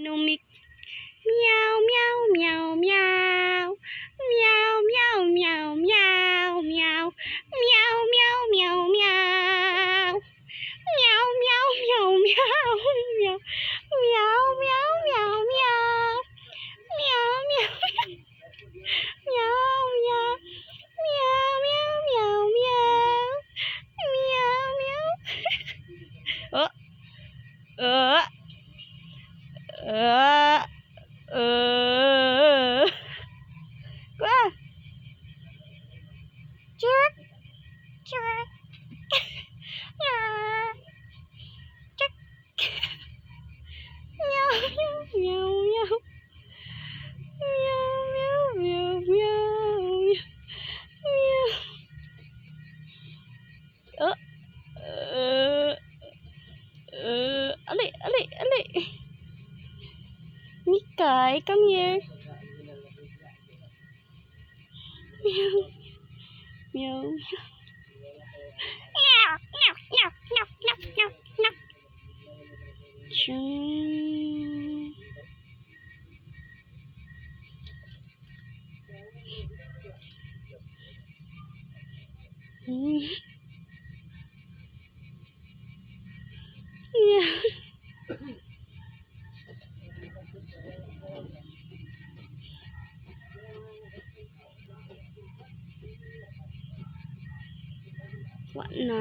Lumik. Meow, meow, meow, meow. Meow, meow, meow, meow, meow. Meow, meow, meow, meow. Meow, meow, meow, meow, meow. Meow, meow, meow, meow. Meow, meow. Meow, meow. Meow, meow, meow, meow. Meow, meow. Oh. Uh. Quá. Chirp. Chirp. Chirp. Meow, meow, meow, meow. Meow, meow, meow, meow. Meow. Oh. Ali, Ali, Ali. Mikai, come here. Meow. Meow. Meow, meow, meow, meow, meow, meow, meow. Chum. Yeah. What na?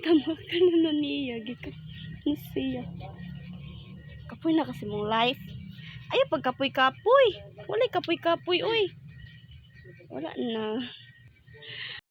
Tama ka na niya, gikan ni siya. Kapoy na kasi mong life. Ayaw pag kapoy-kapoy. Wala kapoy-kapoy, oy. Wala na.